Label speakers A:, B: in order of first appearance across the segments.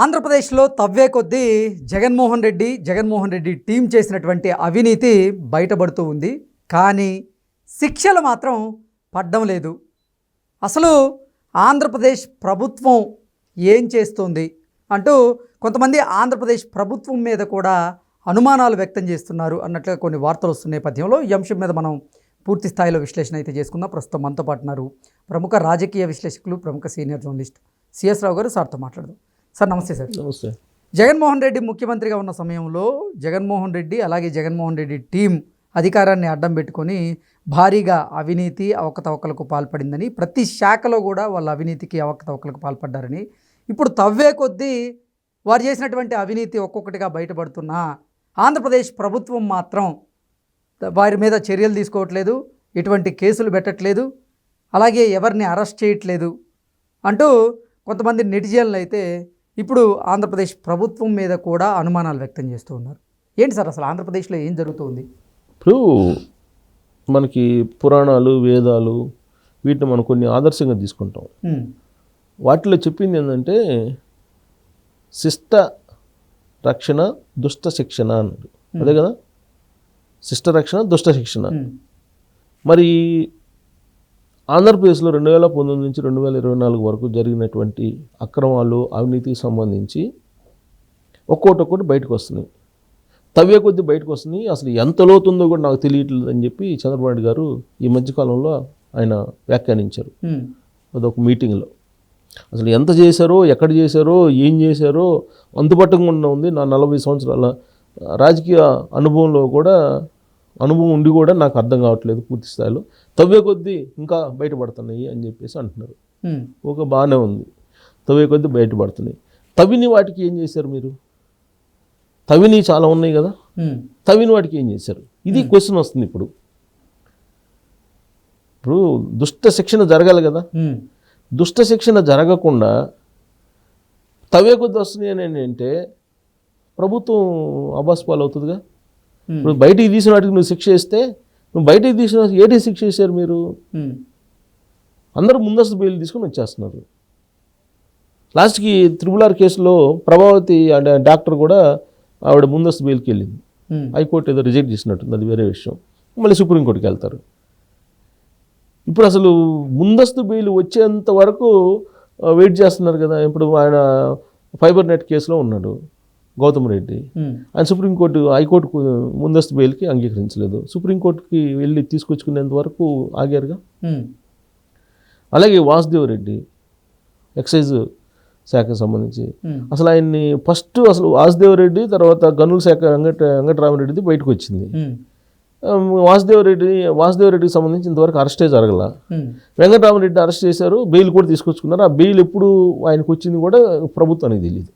A: ఆంధ్రప్రదేశ్లో తవ్వే కొద్దీ జగన్మోహన్ రెడ్డి టీం చేసినటువంటి అవినీతి బయటపడుతూ ఉంది. కానీ శిక్షలు మాత్రం పడ్డం లేదు. అసలు ఆంధ్రప్రదేశ్ ప్రభుత్వం ఏం చేస్తుంది అంటూ కొంతమంది ఆంధ్రప్రదేశ్ ప్రభుత్వం మీద కూడా అనుమానాలు వ్యక్తం చేస్తున్నారు అన్నట్లుగా కొన్ని వార్తలు వస్తున్న నేపథ్యంలో ఈ అంశం మీద మనం పూర్తి స్థాయిలో విశ్లేషణ అయితే చేసుకుందాం. ప్రస్తుతం మనతో పాటు ఉన్నారు ప్రముఖ రాజకీయ విశ్లేషకులు, ప్రముఖ సీనియర్ జర్నలిస్ట్ సిఎస్ రావు గారు. సార్తో మాట్లాడదాం. సార్ నమస్తే. సార్
B: నమస్తే.
A: జగన్మోహన్ రెడ్డి ముఖ్యమంత్రిగా ఉన్న సమయంలో జగన్మోహన్ రెడ్డి టీం అధికారాన్ని అడ్డం పెట్టుకొని భారీగా అవినీతి అవకతవకలకు పాల్పడిందని, ప్రతి శాఖలో కూడా వాళ్ళ అవినీతికి అవకతవకలకు పాల్పడ్డారని, ఇప్పుడు తవ్వే కొద్దీ వారు చేసినటువంటి అవినీతి ఒక్కొక్కటిగా బయటపడుతున్నా ఆంధ్రప్రదేశ్ ప్రభుత్వం మాత్రం వారి మీద చర్యలు తీసుకోవట్లేదు, ఎటువంటి కేసులు పెట్టట్లేదు, అలాగే ఎవరిని అరెస్ట్ చేయట్లేదు అంటూ కొంతమంది నెటిజన్లు అయితే ఇప్పుడు ఆంధ్రప్రదేశ్ ప్రభుత్వం మీద కూడా అనుమానాలు వ్యక్తం చేస్తూ ఉన్నారు. ఏంటి సార్ అసలు ఆంధ్రప్రదేశ్లో ఏం జరుగుతుంది?
B: ఇప్పుడు మనకి పురాణాలు, వేదాలు వీటిని మనం కొన్ని ఆదర్శంగా తీసుకుంటాం. వాటిలో చెప్పింది ఏంటంటే శిష్ట రక్షణ దుష్ట శిక్షణ అన్నాడు. అదే కదా, శిష్ట రక్షణ దుష్ట శిక్షణ. మరి ఆంధ్రప్రదేశ్లో 2019 నుంచి 2024 వరకు జరిగినటువంటి అక్రమాలు, అవినీతికి సంబంధించి ఒక్కొక్కటి బయటకు వస్తున్నాయి, తవ్వే కొద్దీ బయటకు వస్తున్నాయి. అసలు ఎంత లోతుందో కూడా నాకు తెలియట్లేదు అని చెప్పి చంద్రబాబు నాయుడు గారు ఈ మధ్యకాలంలో ఆయన వ్యాఖ్యానించారు అదొక మీటింగ్లో. అసలు ఎంత చేశారో, ఎక్కడ చేశారో, ఏం చేశారో అంతుపట్టకుండా ఉంది. నా 40 సంవత్సరాల రాజకీయ అనుభవం ఉండి కూడా నాకు అర్థం కావట్లేదు పూర్తి స్థాయిలో. తవ్వే కొద్దీ ఇంకా బయటపడుతున్నాయి అని చెప్పేసి అంటున్నారు. ఒక బాగానే ఉంది, తవ్వే కొద్దీ బయటపడుతున్నాయి. తవ్విని వాటికి ఏం చేశారు మీరు? తవ్విని చాలా ఉన్నాయి కదా, తవ్విని వాటికి ఏం చేశారు? ఇది క్వశ్చన్ వస్తుంది. ఇప్పుడు దుష్ట శిక్షణ జరగాలి కదా, దుష్ట శిక్షణ జరగకుండా తవ్వే కొద్దీ వస్తున్నాయి అని అంటే ప్రభుత్వం అబాస్పాలు అవుతుందిగా. ఇప్పుడు బయటికి తీసిన వాటికి నువ్వు శిక్ష ఇస్తే, నువ్వు బయటికి తీసిన ఏటి శిక్ష చేశారు మీరు? అందరూ ముందస్తు బెయిల్ తీసుకొని వచ్చేస్తున్నారు. లాస్ట్కి RRR కేసులో ప్రభావతి అంటే డాక్టర్ కూడా ఆవిడ ముందస్తు బెయిల్కి వెళ్ళింది. హైకోర్టు ఏదో రిజెక్ట్ చేసినట్టుంది, అది వేరే విషయం. మళ్ళీ సుప్రీంకోర్టుకి వెళ్తారు. ఇప్పుడు అసలు ముందస్తు బెయిల్ వచ్చేంత వరకు వెయిట్ చేస్తున్నారు కదా. ఇప్పుడు ఆయన ఫైబర్ నెట్ కేసులో ఉన్నాడు గౌతమ్ రెడ్డి. ఆయన హైకోర్టుకు ముందస్తు బెయిల్కి అంగీకరించలేదు. సుప్రీంకోర్టుకి వెళ్ళి తీసుకొచ్చుకునేంత వరకు ఆగారుగా. అలాగే వాసుదేవ్ రెడ్డి ఎక్సైజ్ శాఖకు సంబంధించి అసలు ఆయన్ని ఫస్ట్ వాసుదేవ్ రెడ్డి, తర్వాత గనుల శాఖ వెంకటరామరెడ్డిది బయటకు వచ్చింది. వాసుదేవ్ రెడ్డికి సంబంధించి ఇంతవరకు అరెస్టే జరగల. వెంకటరామరెడ్డి అరెస్ట్ చేశారు, బెయిల్ కూడా తీసుకొచ్చుకున్నారు. ఆ బెయిల్ ఎప్పుడు ఆయనకు వచ్చింది కూడా ప్రభుత్వానికి తెలియదు.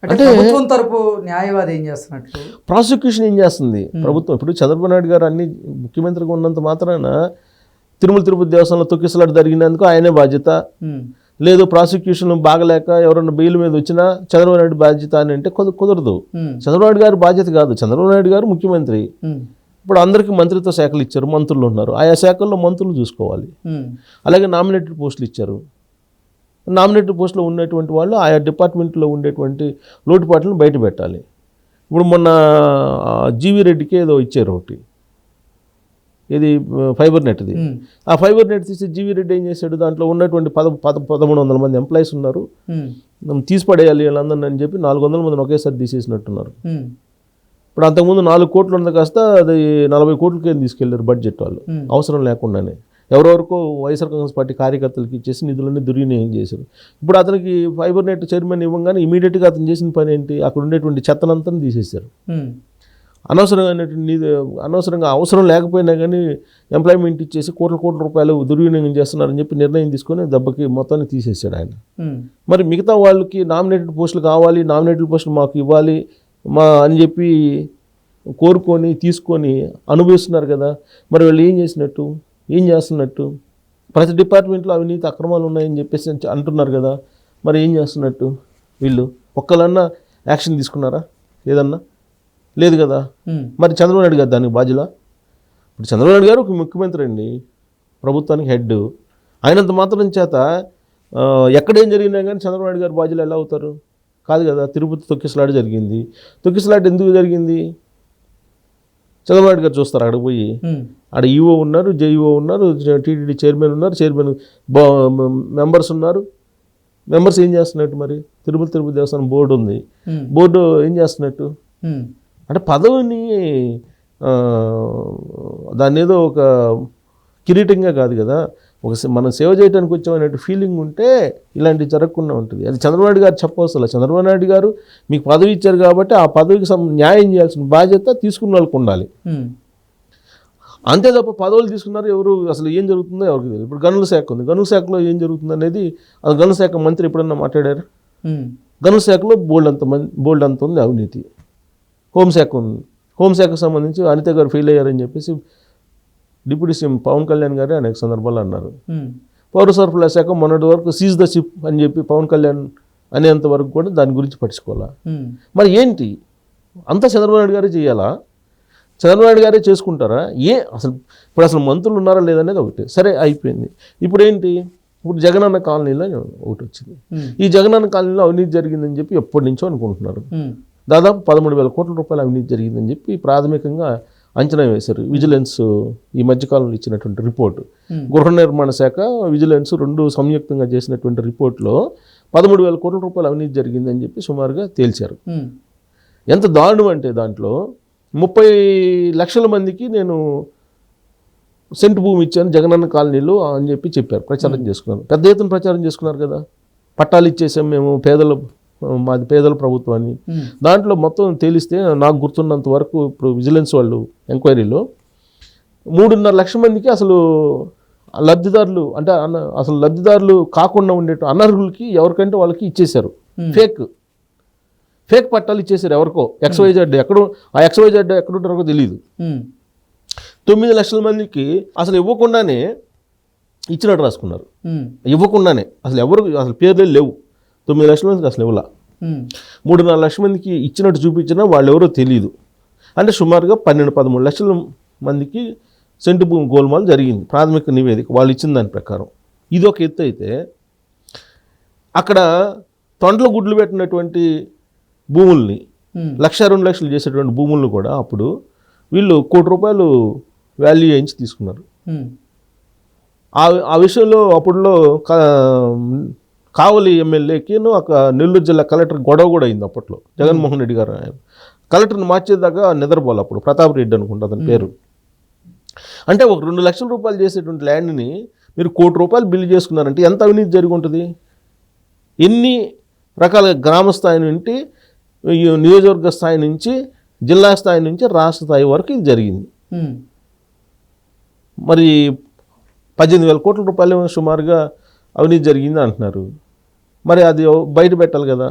A: అంటే ప్రభుత్వం తరపు న్యాయవాది ఏం చేస్తున్నట్టు,
B: ప్రాసిక్యూషన్ ఏం చేస్తుంది ప్రభుత్వం? ఇప్పుడు చంద్రబాబు నాయుడు గారు అన్ని ముఖ్యమంత్రిగా ఉన్నంత మాత్రాన తిరుపతి దేవస్థానంలో తొక్కిసలాట జరిగినందుకు ఆయనే బాధ్యత లేదు, ప్రాసిక్యూషన్ బాగలేక ఎవరన్నా బెయిల్ మీద వచ్చినా చంద్రబాబు నాయుడు బాధ్యత అని అంటే కుదరదు. చంద్రబాబు నాయుడు గారు బాధ్యత కాదు. చంద్రబాబు నాయుడు గారు ముఖ్యమంత్రి. ఇప్పుడు అందరికీ మంత్రిత్వ శాఖలు ఇచ్చారు, మంత్రులు ఉన్నారు, ఆయా శాఖల్లో మంత్రులు చూసుకోవాలి. అలాగే నామినేటెడ్ పోస్టులు ఇచ్చారు. నామినేటెడ్ పోస్టులో ఉన్నటువంటి వాళ్ళు ఆయా డిపార్ట్మెంట్లో ఉండేటువంటి లోటుపాట్లను బయట పెట్టాలి. ఇప్పుడు మొన్న జీవీ రెడ్డికి ఏదో ఇచ్చారు ఒకటి, ఇది ఫైబర్ నెట్ది. ఆ ఫైబర్ నెట్ తీసి జీవీ రెడ్డి ఏం చేశాడు, దాంట్లో ఉన్నటువంటి 1300 మంది ఎంప్లాయీస్ ఉన్నారు, తీసి పడేయాలి వీళ్ళందరినీ అని చెప్పి 400 మందిని ఒకేసారి తీసేసినట్టున్నారు. ఇప్పుడు అంతకుముందు 4 కోట్లు ఉన్నది కాస్త అది 40 కోట్లకే తీసుకెళ్లారు బడ్జెట్ వాళ్ళు, అవసరం లేకుండానే. ఎవరెవరికో వైఎస్ఆర్ కాంగ్రెస్ పార్టీ కార్యకర్తలకు ఇచ్చేసి నిధులన్నీ దుర్వినియోగం చేశారు. ఇప్పుడు అతనికి ఫైబర్ నెట్ చైర్మన్ ఇవ్వగానే ఇమీడియట్గా అతను చేసిన పని ఏంటి, అక్కడ ఉండేటువంటి చెత్తనంతా తీసేశారు. అనవసరంగా అవసరం లేకపోయినా కానీ ఎంప్లాయ్మెంట్ ఇచ్చేసి కోట్ల రూపాయలు దుర్వినియోగం చేస్తున్నారని చెప్పి నిర్ణయం తీసుకొని దెబ్బకి మొత్తాన్ని తీసేసాడు ఆయన. మరి మిగతా వాళ్ళకి నామినేటెడ్ పోస్టులు కావాలి, నామినేటెడ్ పోస్టులు మాకు ఇవ్వాలి అని చెప్పి కోరుకొని తీసుకొని అనుభవిస్తున్నారు కదా. మరి వాళ్ళు ఏం చేస్తున్నట్టు? ప్రతి డిపార్ట్మెంట్లో అవినీతి అక్రమాలు ఉన్నాయని చెప్పేసి అంటున్నారు కదా. మరి ఏం చేస్తున్నట్టు? వీళ్ళు ఒక్కలన్నా యాక్షన్ తీసుకున్నారా? ఏదన్నా లేదు కదా. మరి చంద్రబాబు నాయుడు గారు దానికి బాధ్యులా? ఇప్పుడు చంద్రబాబు నాయుడు గారు ఒక ముఖ్యమంత్రి అండి, ప్రభుత్వానికి హెడ్. ఆయనంత మాత్రం చేత ఎక్కడేం జరిగినా కానీ చంద్రబాబు నాయుడు గారు బాధ్యులు ఎలా అవుతారు? కాదు కదా. తిరుపతి తొక్కిసలాట జరిగింది. తొక్కిసలాట ఎందుకు జరిగింది? చంద్రబాబు నాయుడు గారు చూస్తారు అక్కడికి పోయి. ఆడ ఈఓ ఉన్నారు, జేఈఓ ఉన్నారు, టీటీడీ చైర్మన్ ఉన్నారు, చైర్మన్ మెంబర్స్ ఉన్నారు. మెంబర్స్ ఏం చేస్తున్నట్టు? మరి తిరుపతి దేవస్థానం బోర్డు ఉంది, బోర్డు ఏం చేస్తున్నట్టు? అంటే పదవిని దాన్ని ఏదో ఒక కిరీటంగా కాదు కదా, మనం సేవ చేయడానికి వచ్చామనే ఫీలింగ్ ఉంటే ఇలాంటివి జరగకుండా ఉంటుంది. అది చంద్రబాబు నాయుడు గారు చెప్పవసరం. చంద్రబాబు నాయుడు గారు మీకు పదవి ఇచ్చారు కాబట్టి ఆ పదవికి న్యాయం చేయాల్సిన బాధ్యత తీసుకున్న వాళ్ళకు ఉండాలి. అంతే తప్ప పదవులు తీసుకున్నారు ఎవరు, అసలు ఏం జరుగుతుందో ఎవరికి తెలియదు. ఇప్పుడు గనుల శాఖ ఉంది, గనుల శాఖలో ఏం జరుగుతుంది అనేది గనుల శాఖ మంత్రి ఎప్పుడన్నా మాట్లాడారు? గనుల శాఖలో బోల్డ్ అంత ఉంది అవినీతి. హోంశాఖ ఉంది, హోంశాఖకు సంబంధించి అనిత గారు ఫెయిల్ అయ్యారని చెప్పేసి డిప్యూటీ సీఎం పవన్ కళ్యాణ్ గారే అనేక సందర్భాలు అన్నారు. పౌర సరఫరాల శాఖ మొన్నటి వరకు సీజ్ ద షిప్ అని చెప్పి పవన్ కళ్యాణ్ అనేంత వరకు కూడా దాని గురించి పట్టించుకోవాలా? మరి ఏంటి అంతా చంద్రబాబు నాయుడు గారే చేయాలా? చంద్రబాబు నాయుడు గారే చేసుకుంటారా? ఇప్పుడు మంత్రులు ఉన్నారా లేదనేది ఒకటి. సరే అయిపోయింది. ఇప్పుడు ఏంటి? ఇప్పుడు జగనన్న కాలనీలో ఒకటి వచ్చింది. ఈ జగనన్న కాలనీలో అవినీతి జరిగిందని చెప్పి ఎప్పటి నుంచో అనుకుంటున్నారు. దాదాపు 13,000 కోట్ల రూపాయల అవినీతి జరిగిందని చెప్పి ప్రాథమికంగా అంచనా వేశారు. విజిలెన్స్ ఈ మధ్యకాలంలో ఇచ్చినటువంటి రిపోర్టు, గృహ నిర్మాణ శాఖ, విజిలెన్స్ రెండు సంయుక్తంగా చేసినటువంటి రిపోర్ట్లో 13,000 కోట్ల రూపాయల అవినీతి జరిగిందని చెప్పి సుమారుగా తేల్చారు. ఎంత దారుణం అంటే దాంట్లో 30 లక్షల మందికి నేను సెంటు భూమి ఇచ్చాను జగనన్న కాలనీలో అని చెప్పారు. ప్రచారం చేసుకున్నారు, పెద్ద ఎత్తున ప్రచారం చేసుకున్నారు కదా. పట్టాలు ఇచ్చేసాం మేము, మాది పేదల ప్రభుత్వాన్ని. దాంట్లో మొత్తం తేలిస్తే నాకు గుర్తున్నంత వరకు ఇప్పుడు విజిలెన్స్ వాళ్ళు ఎంక్వైరీలో 3.5 లక్షల మందికి అసలు లబ్ధిదారులు, అంటే అసలు లబ్ధిదారులు కాకుండా ఉండే అనర్హులకి ఎవరికంటే వాళ్ళకి ఇచ్చేశారు. ఫేక్ పట్టాలు ఇచ్చేసారు ఎవరికో. XYZ ఎక్కడుంటారో తెలియదు. 9 లక్షల మందికి అసలు ఇవ్వకుండానే ఇచ్చినట్టు రాసుకున్నారు. ఇవ్వకుండానే అసలు పేర్లే లేవు. 9 లక్షల మందికి అసలు ఇవ్వాల. 3.5 లక్షల మందికి ఇచ్చినట్టు చూపించినా వాళ్ళు ఎవరో తెలియదు. అంటే సుమారుగా 12-13 లక్షల మందికి సెంటు భూమి గోల్మాల్ జరిగింది. ప్రాథమిక నివేదిక వాళ్ళు ఇచ్చిన దాని ప్రకారం. ఇది ఒక ఎత్తు అయితే, అక్కడ తొండలో గుడ్లు పెట్టినటువంటి భూముల్ని 1-2 లక్షలు చేసేటువంటి భూములను కూడా అప్పుడు వీళ్ళు ₹1 కోటి వాల్యూ వేయించి తీసుకున్నారు. ఆ విషయంలో అప్పుడులో కావలి ఎమ్మెల్యేకి నెల్లూరు జిల్లా కలెక్టర్ గొడవ కూడా అయింది. అప్పట్లో జగన్మోహన్ రెడ్డి గారు కలెక్టర్ని మార్చేదాకా నిద్రపోవాలి. అప్పుడు ప్రతాప్ రెడ్డి అనుకుంటా అతని పేరు. అంటే ఒక 2 లక్షల రూపాయలు చేసేటువంటి ల్యాండ్ని మీరు ₹1 కోటి బిల్లు చేసుకున్నారంటే ఎంత అవినీతి జరిగి ఉంటుంది? ఎన్ని రకాల గ్రామ స్థాయి నుండి, నియోజకవర్గ స్థాయి నుంచి, జిల్లా స్థాయి నుంచి రాష్ట్ర స్థాయి వరకు ఇది జరిగింది. మరి 18,000 కోట్ల రూపాయలు సుమారుగా అవినీతి జరిగింది అంటున్నారు. మరి అది బయట పెట్టాలి కదా.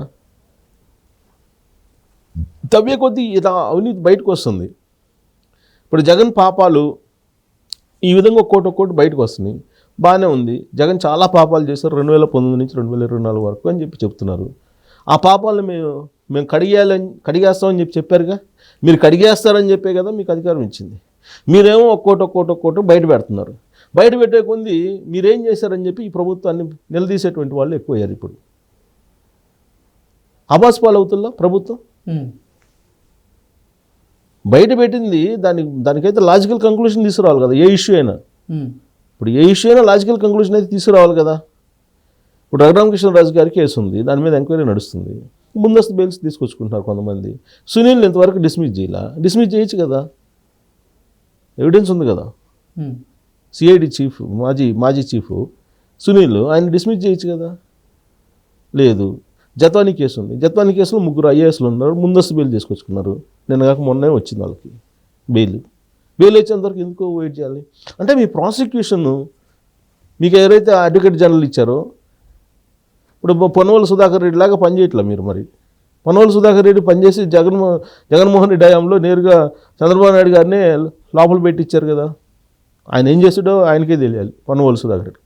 B: తవ్వే కొద్దీ ఇలా అవినీతి బయటకు వస్తుంది. ఇప్పుడు జగన్ పాపాలు ఈ విధంగా ఒక్కోటి బయటకు వస్తున్నాయి. బాగానే ఉంది. జగన్ చాలా పాపాలు చేశారు 2019 నుంచి 2024 వరకు అని చెప్తున్నారు. ఆ పాపాలను మేము కడిగేస్తామని చెప్పారుగా. మీరు కడిగేస్తారని చెప్పే కదా మీకు అధికారం ఇచ్చింది. మీరేమో ఒక్కోటి బయట పెడుతున్నారు. బయట పెట్టే కొంది మీరేం చేశారని చెప్పి ఈ ప్రభుత్వాన్ని నిలదీసేటువంటి వాళ్ళు ఎక్కువయ్యారు. ఇప్పుడు అబాస్ పాలవుతుందా ప్రభుత్వం? బయట పెట్టింది దానికైతే లాజికల్ కంక్లూషన్ తీసుకురావాలి కదా. ఏ ఇష్యూ అయినా లాజికల్ కంక్లూషన్ అయితే తీసుకురావాలి కదా. ఇప్పుడు రఘురామకృష్ణరాజు గారి కేసు ఉంది, దాని మీద ఎంక్వైరీ నడుస్తుంది. ముందస్తు బెయిల్స్ తీసుకొచ్చుకుంటున్నారు కొంతమంది. సునీల్ని ఇంతవరకు డిస్మిస్ చేయొచ్చు కదా. ఎవిడెన్స్ ఉంది కదా. సిఐడి చీఫ్, మాజీ చీఫ్ సునీల్, ఆయన డిస్మిస్ చేయొచ్చు కదా. లేదు. జత్వానీ కేసు ఉంది. జత్వానీ కేసులో 3 IASలు ఉన్నారు. ముందస్తు బెయిల్ తీసుకొచ్చుకున్నారు. నిన్న కాక మొన్నే వచ్చింది వాళ్ళకి బెయిల్ వచ్చేంతవరకు ఎందుకు వెయిట్ చేయాలి? అంటే మీ ప్రాసిక్యూషన్ మీకు ఎవరైతే అడ్వకేట్ జనరల్ ఇచ్చారో, ఇప్పుడు పొన్నవోలు సుధాకర్ రెడ్డి లాగా పనిచేయట్లా మీరు. మరి పొన్నవోలు సుధాకర్ రెడ్డి పనిచేసి జగన్మోహన్ రెడ్డి హయాంలో నేరుగా చంద్రబాబు నాయుడు గారిని లోపల పెట్టించారు కదా. ఆయన ఏం చేసాడో ఆయనకే తెలియాలి. పొన్నవోలు సుధాకర్ రెడ్డి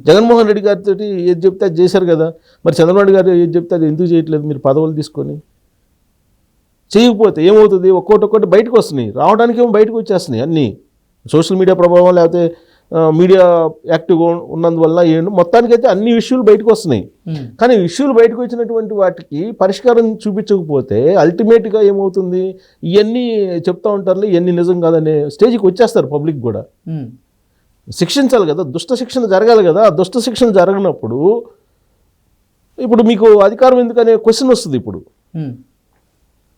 B: జగన్మోహన్ రెడ్డి గారితో ఏది చెప్తే అది చేశారు కదా. మరి చంద్రబాబు నాయుడు గారు ఏది చెప్తే అది ఎందుకు చేయట్లేదు మీరు పదవులు తీసుకొని? చేయకపోతే ఏమవుతుంది? ఒక్కొక్కటి బయటకు వస్తున్నాయి. రావడానికి ఏమో బయటకు వచ్చేస్తున్నాయి అన్నీ. సోషల్ మీడియా ప్రభావం, లేకపోతే మీడియా యాక్టివ్గా ఉన్నందువల్ల మొత్తానికైతే అన్ని ఇష్యూలు బయటకు వస్తున్నాయి. కానీ ఇష్యూలు బయటకు వచ్చినటువంటి వాటికి పరిష్కారం చూపించకపోతే అల్టిమేట్గా ఏమవుతుంది, ఇవన్నీ చెప్తా ఉంటారు, ఇవన్నీ నిజం కాదనే స్టేజ్కి వచ్చేస్తారు పబ్లిక్ కూడా. శిక్షించాలి కదా, దుష్ట శిక్షణ జరగాలి కదా. ఆ దుష్ట శిక్షణ జరగనప్పుడు ఇప్పుడు మీకు అధికారం ఎందుకనే క్వశ్చన్ వస్తుంది ఇప్పుడు.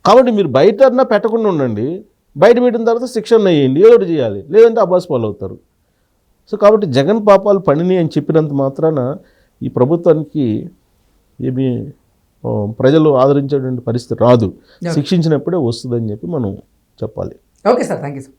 B: కాబట్టి మీరు బయట పెట్టకుండా ఉండండి, బయట పెట్టిన తర్వాత శిక్షణ వేయండి, ఏదో ఒకటి చేయాలి, లేదంటే అబాస్ పాలు అవుతారు. సో కాబట్టి జగన్ పాపాలు పడిని అని చెప్పినంత మాత్రాన ఈ ప్రభుత్వానికి ఏమీ ప్రజలు ఆదరించేటువంటి పరిస్థితి రాదు. శిక్షించినప్పుడే వస్తుందని చెప్పి మనం చెప్పాలి.
A: Okay sir, thank you sir.